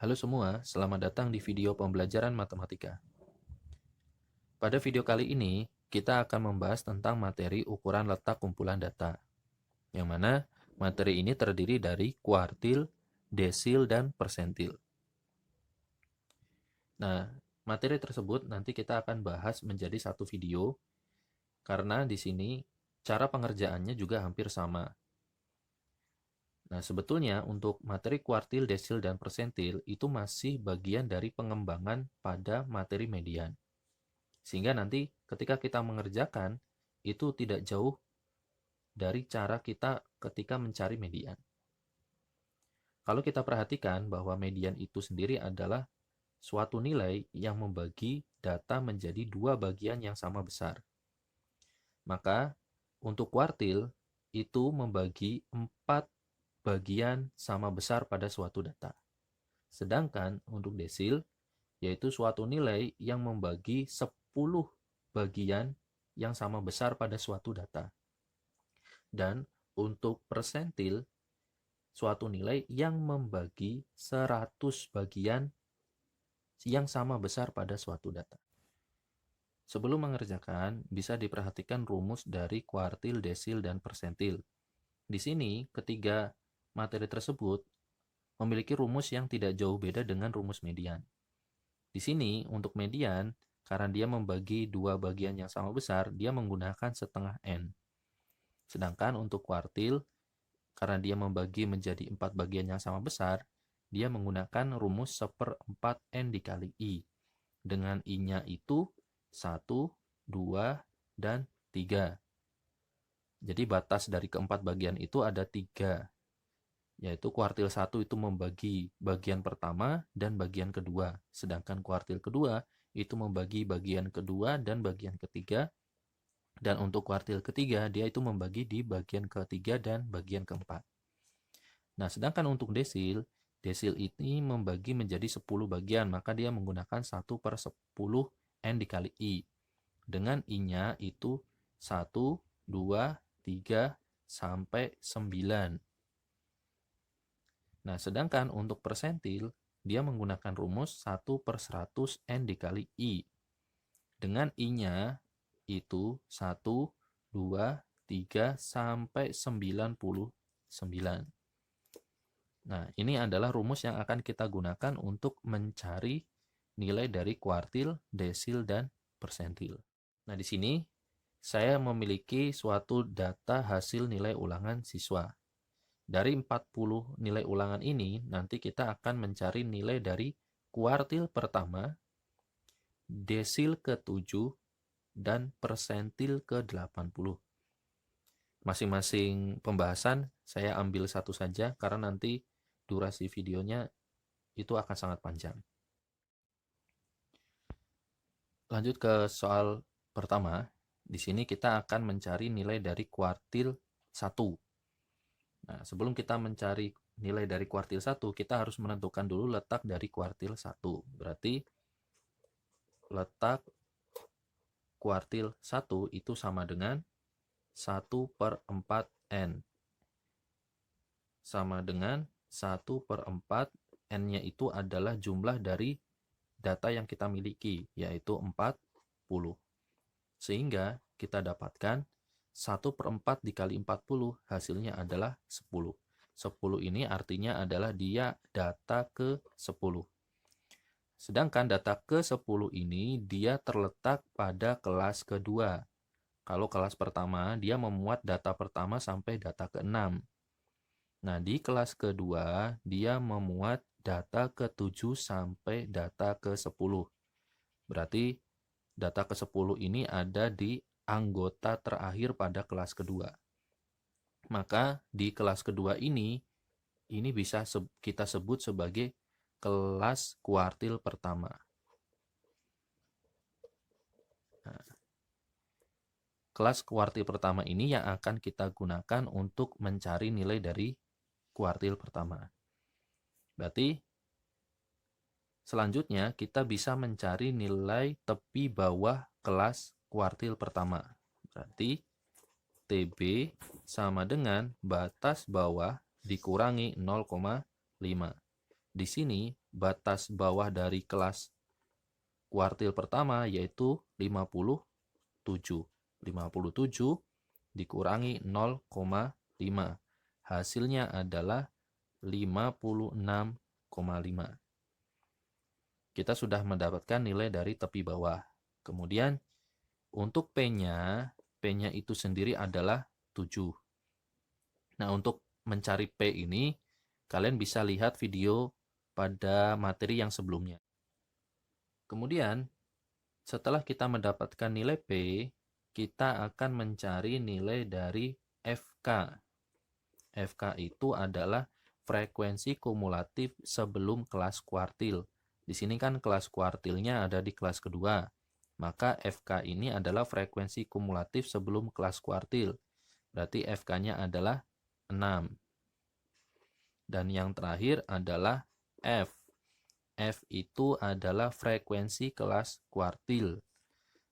Halo semua, selamat datang di video pembelajaran matematika. Pada video kali ini, kita akan membahas tentang materi ukuran letak kumpulan data, yang mana materi ini terdiri dari kuartil, desil, dan persentil. Nah, materi tersebut nanti kita akan bahas menjadi satu video, karena di sini cara pengerjaannya juga hampir sama. Nah, sebetulnya untuk materi kuartil, desil, dan persentil itu masih bagian dari pengembangan pada materi median. Sehingga nanti ketika kita mengerjakan, itu tidak jauh dari cara kita ketika mencari median. Kalau kita perhatikan bahwa median itu sendiri adalah suatu nilai yang membagi data menjadi dua bagian yang sama besar. Maka untuk kuartil itu membagi 4 bagian sama besar pada suatu data. Sedangkan untuk desil, yaitu suatu nilai yang membagi 10 bagian yang sama besar pada suatu data. Dan untuk persentil, suatu nilai yang membagi 100 bagian yang sama besar pada suatu data. Sebelum mengerjakan, bisa diperhatikan rumus dari kuartil, desil, dan persentil. Di sini, ketiga materi tersebut memiliki rumus yang tidak jauh beda dengan rumus median. Di sini, untuk median, karena dia membagi dua bagian yang sama besar, dia menggunakan setengah N. Sedangkan untuk kuartil, karena dia membagi menjadi 4 bagian yang sama besar, dia menggunakan rumus 1/4 N dikali I. Dengan I-nya itu 1, 2, dan 3. Jadi batas dari keempat bagian itu ada 3. Yaitu kuartil 1 itu membagi bagian pertama dan bagian kedua. Sedangkan kuartil kedua itu membagi bagian kedua dan bagian ketiga. Dan untuk kuartil ketiga, dia itu membagi di bagian ketiga dan bagian keempat. Nah, sedangkan untuk desil, desil ini membagi menjadi 10 bagian, maka dia menggunakan 1/10 N dikali I. Dengan I-nya itu 1, 2, 3, sampai 9. Nah, sedangkan untuk persentil, dia menggunakan rumus 1/100 N dikali I. Dengan I-nya itu 1, 2, 3, sampai 99. Nah, ini adalah rumus yang akan kita gunakan untuk mencari nilai dari kuartil, desil, dan persentil. Nah, di sini saya memiliki suatu data hasil nilai ulangan siswa. Dari 40 nilai ulangan ini, nanti kita akan mencari nilai dari kuartil pertama, desil ke-7, dan persentil ke-80. Masing-masing pembahasan saya ambil satu saja karena nanti durasi videonya itu akan sangat panjang. Lanjut ke soal pertama. Di sini kita akan mencari nilai dari kuartil 1. Nah, sebelum kita mencari nilai dari kuartil 1, kita harus menentukan dulu letak dari kuartil 1. Berarti letak kuartil 1 itu sama dengan 1/4 N. Sama dengan 1/4 N-nya itu adalah jumlah dari data yang kita miliki, yaitu 40. Sehingga kita dapatkan 1/4 dikali 40 hasilnya adalah 10. 10 ini artinya adalah dia data ke-10. Sedangkan data ke-10 ini dia terletak pada kelas kedua. Kalau kelas pertama, dia memuat data pertama sampai data ke-6. Nah, di kelas kedua, dia memuat data ke-7 sampai data ke-10. Berarti data ke-10 ini ada di anggota terakhir pada kelas kedua. Maka di kelas kedua ini bisa kita sebut sebagai kelas kuartil pertama. Nah, kelas kuartil pertama ini yang akan kita gunakan untuk mencari nilai dari kuartil pertama. Berarti selanjutnya kita bisa mencari nilai tepi bawah kelas kuartil pertama. Berarti TB sama dengan batas bawah dikurangi 0,5. Di sini batas bawah dari kelas kuartil pertama yaitu 57. 57 dikurangi 0,5. Hasilnya adalah 56,5. Kita sudah mendapatkan nilai dari tepi bawah. Kemudian untuk P-nya itu sendiri adalah 7. Nah, untuk mencari P ini, kalian bisa lihat video pada materi yang sebelumnya. Kemudian, setelah kita mendapatkan nilai P, kita akan mencari nilai dari FK. FK itu adalah frekuensi kumulatif sebelum kelas kuartil. Di sini kan kelas kuartilnya ada di kelas kedua. Maka FK ini adalah frekuensi kumulatif sebelum kelas kuartil. Berarti FK-nya adalah 6. Dan yang terakhir adalah F. F itu adalah frekuensi kelas kuartil.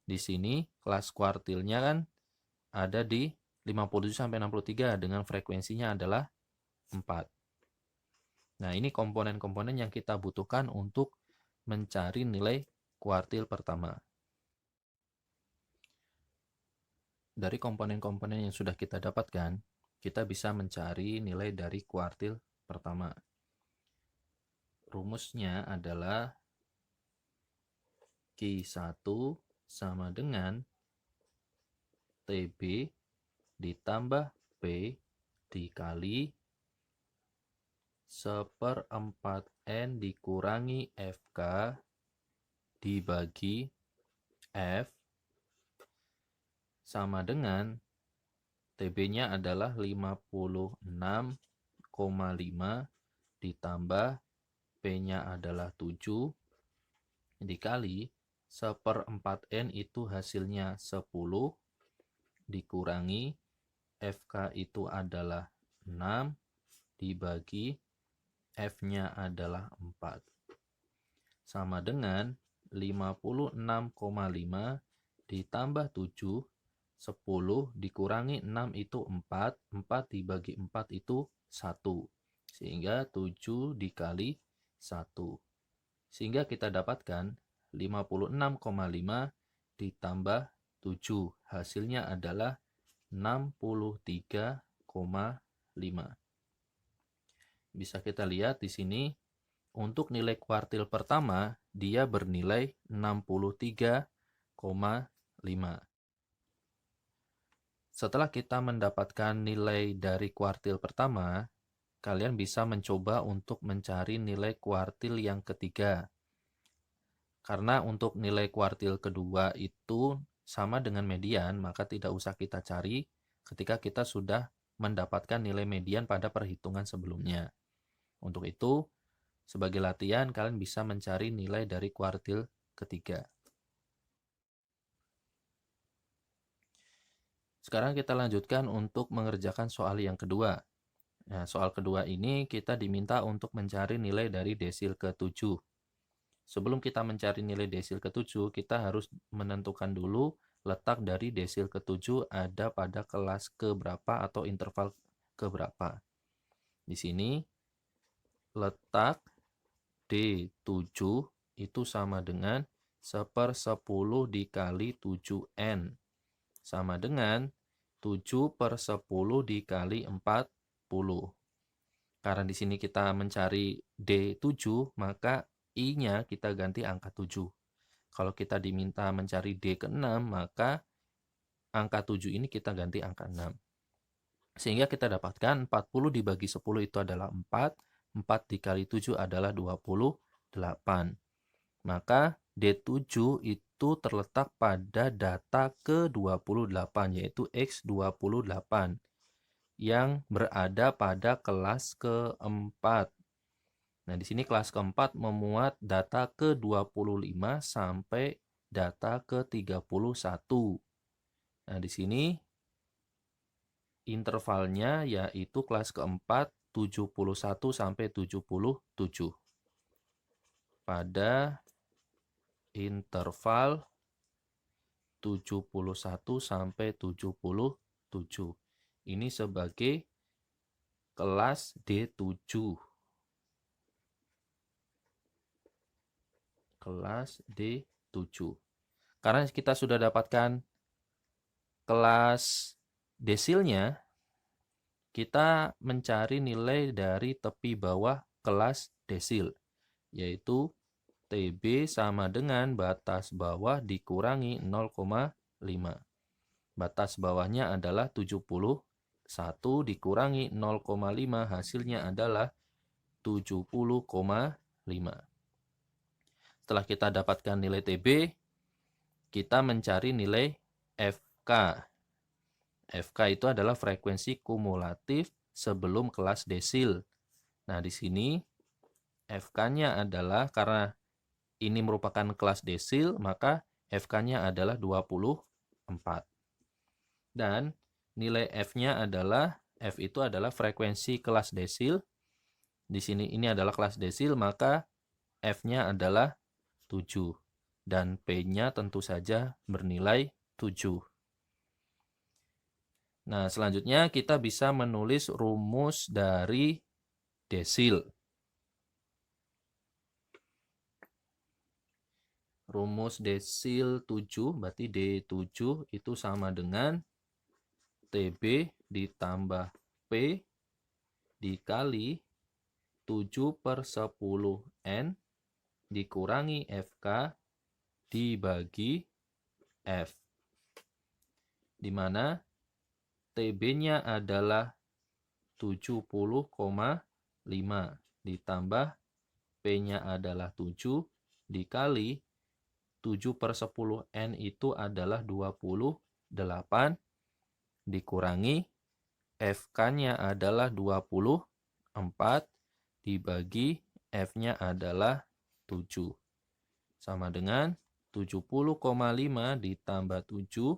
Di sini kelas kuartilnya kan ada di 57-63 dengan frekuensinya adalah 4. Nah, ini komponen-komponen yang kita butuhkan untuk mencari nilai kuartil pertama. Dari komponen-komponen yang sudah kita dapatkan, kita bisa mencari nilai dari kuartil pertama. Rumusnya adalah Q1 sama dengan TB ditambah P dikali 1/4N dikurangi FK dibagi F sama dengan TB-nya adalah 56,5 ditambah P-nya adalah 7 dikali 1/4N itu hasilnya 10 dikurangi FK itu adalah 6 dibagi F-nya adalah 4. Sama dengan 56,5 ditambah 7, 10 dikurangi 6 itu 4, 4 dibagi 4 itu 1. Sehingga 7 dikali 1. Sehingga kita dapatkan 56,5 ditambah 7. Hasilnya adalah 63,5. Bisa kita lihat di sini untuk nilai kuartil pertama dia bernilai 63,5. Setelah kita mendapatkan nilai dari kuartil pertama, kalian bisa mencoba untuk mencari nilai kuartil yang ketiga. Karena untuk nilai kuartil kedua itu sama dengan median, maka tidak usah kita cari ketika kita sudah mendapatkan nilai median pada perhitungan sebelumnya. Untuk itu, sebagai latihan, kalian bisa mencari nilai dari kuartil ketiga. Sekarang kita lanjutkan untuk mengerjakan soal yang kedua. Nah, soal kedua ini kita diminta untuk mencari nilai dari desil ke-7. Sebelum kita mencari nilai desil ke-7, kita harus menentukan dulu letak dari desil ke-7 ada pada kelas keberapa atau interval keberapa. Di sini letak D7 itu sama dengan 1/10 dikali 7N. Sama dengan 7/10 dikali 40. Karena di sini kita mencari D7, maka I-nya kita ganti angka 7. Kalau kita diminta mencari D ke-6, maka angka 7 ini kita ganti angka 6. Sehingga kita dapatkan 40 dibagi 10 itu adalah 4. 4 dikali 7 adalah 28. Maka D7 itu terletak pada data ke-28, yaitu X28, yang berada pada kelas keempat. Nah, di sini kelas keempat memuat data ke-25 sampai data ke-31. Nah, di sini intervalnya yaitu kelas keempat 71 sampai 77. Pada interval 71 sampai 77. Ini sebagai kelas D7. kelas D7. Karena kita sudah dapatkan kelas desilnya, kita mencari nilai dari tepi bawah kelas desil, yaitu TB sama dengan batas bawah dikurangi 0,5. Batas bawahnya adalah 71 dikurangi 0,5, hasilnya adalah 70,5. Setelah kita dapatkan nilai TB, kita mencari nilai FK. FK itu adalah frekuensi kumulatif sebelum kelas desil. Nah, di sini FK-nya adalah, karena ini merupakan kelas desil, maka FK-nya adalah 24. Dan nilai F-nya adalah, F itu adalah frekuensi kelas desil. Di sini ini adalah kelas desil, maka F-nya adalah 7. Dan P-nya tentu saja bernilai 7. Nah, selanjutnya kita bisa menulis rumus dari desil. Rumus desil 7, berarti D7 itu sama dengan TB ditambah P dikali 7/10N dikurangi FK dibagi F. Di mana TB-nya adalah 70,5 ditambah P-nya adalah 7 dikali 7/10N itu adalah 28 dikurangi FK-nya adalah 24 dibagi F-nya adalah 7. Sama dengan 70,5 ditambah 7,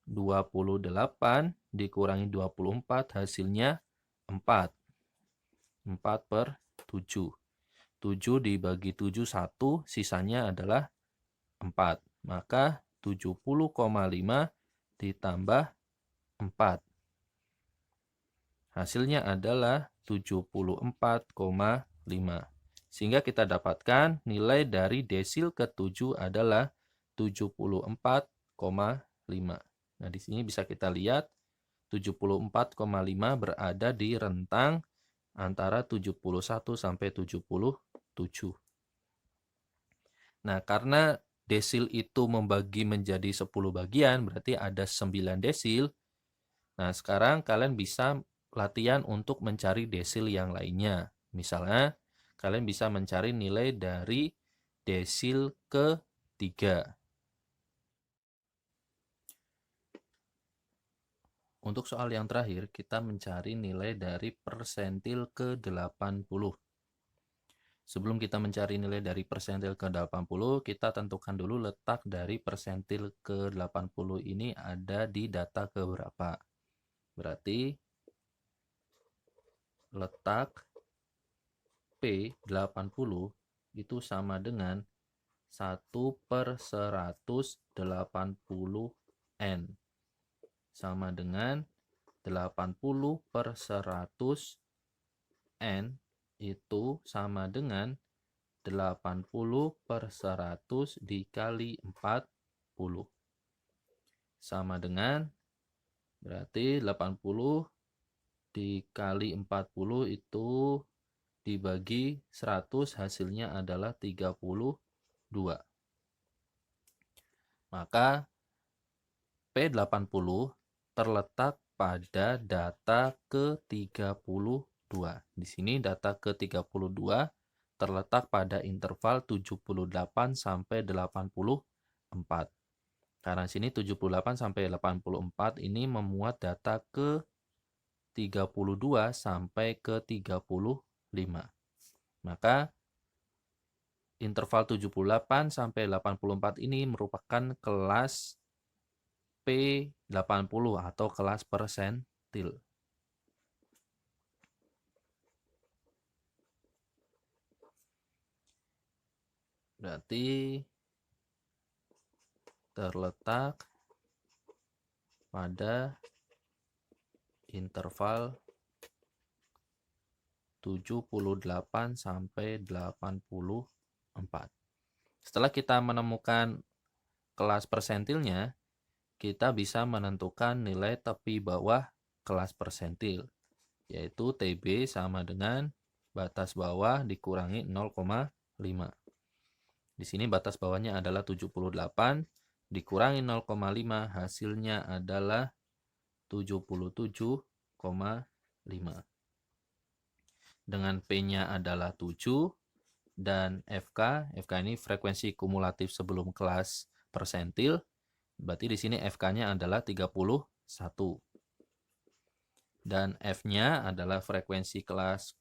28 dikurangi 24, hasilnya 4. 4/7. 7 dibagi 7, 1, sisanya adalah 4. Maka 70,5 ditambah 4. Hasilnya adalah 74,5. Sehingga kita dapatkan nilai dari desil ke-7 adalah 74,5. Nah, di sini bisa kita lihat 74,5 berada di rentang antara 71 sampai 77. Nah, karena desil itu membagi menjadi 10 bagian, berarti ada 9 desil. Nah, sekarang kalian bisa latihan untuk mencari desil yang lainnya. Misalnya, kalian bisa mencari nilai dari desil ke-3. Untuk soal yang terakhir, kita mencari nilai dari persentil ke-80. Sebelum kita mencari nilai dari persentil ke-80, kita tentukan dulu letak dari persentil ke-80 ini ada di data keberapa. Berarti letak P80 itu sama dengan 1/180N. Sama dengan 80/100N itu sama dengan 80/100 dikali 40. Sama dengan, berarti 80 dikali 40 itu dibagi 100, hasilnya adalah 32. Maka P80 terletak pada data ke-32. Di sini data ke-32 terletak pada interval 78 sampai 84. Karena sini 78 sampai 84 ini memuat data ke-32 sampai ke-35. Maka interval 78 sampai 84 ini merupakan kelas P80 atau kelas persentil. Berarti terletak pada interval 78 sampai 84. Setelah kita menemukan kelas persentilnya, kita bisa menentukan nilai tepi bawah kelas persentil, yaitu TB sama dengan batas bawah dikurangi 0,5. Di sini batas bawahnya adalah 78, dikurangi 0,5, hasilnya adalah 77,5. Dengan P-nya adalah 7, dan FK ini frekuensi kumulatif sebelum kelas persentil, berarti di sini FK-nya adalah 31. Dan F-nya adalah frekuensi kelas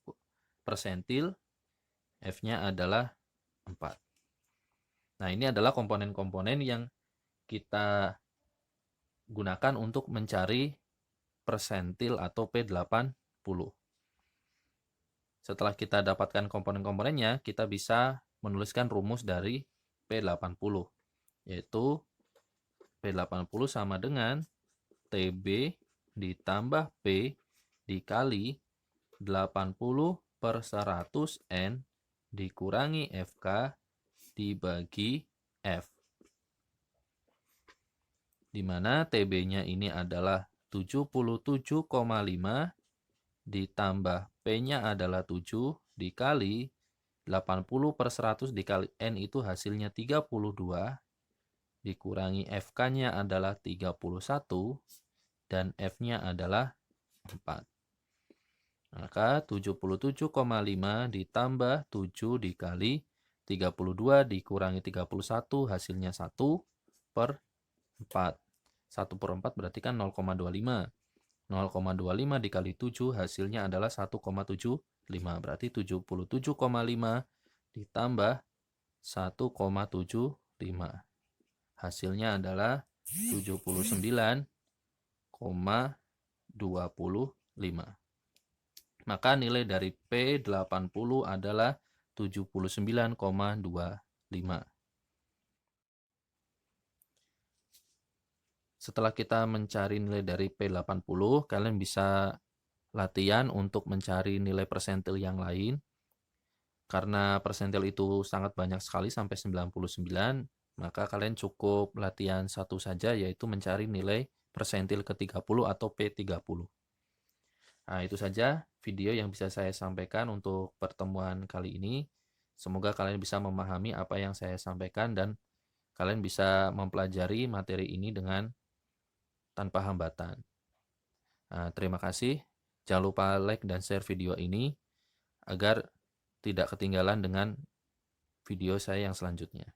persentil, F-nya adalah 4. Nah, ini adalah komponen-komponen yang kita gunakan untuk mencari persentil atau P80. Setelah kita dapatkan komponen-komponennya, kita bisa menuliskan rumus dari P80, yaitu P80 sama dengan TB ditambah P dikali 80/100N dikurangi FK dibagi F. Di mana TB-nya ini adalah 77,5 ditambah P-nya adalah 7 dikali 80/100 dikali N itu hasilnya 32, dikurangi FK-nya adalah 31, dan F-nya adalah 4. Maka 77,5 ditambah 7 dikali 32 dikurangi 31 hasilnya 1/4. 1/4 berarti kan 0,25. 0,25 dikali 7 hasilnya adalah 1,75. Berarti 77,5 ditambah 1,75. Hasilnya adalah 79,25. Maka nilai dari P80 adalah 79,25. Setelah kita mencari nilai dari P80, kalian bisa latihan untuk mencari nilai persentil yang lain. Karena persentil itu sangat banyak sekali sampai 99, maka kalian cukup latihan satu saja, yaitu mencari nilai persentil ke-30 atau P30. Nah, itu saja video yang bisa saya sampaikan untuk pertemuan kali ini. Semoga kalian bisa memahami apa yang saya sampaikan dan kalian bisa mempelajari materi ini dengan tanpa hambatan. Nah, terima kasih. Jangan lupa like dan share video ini agar tidak ketinggalan dengan video saya yang selanjutnya.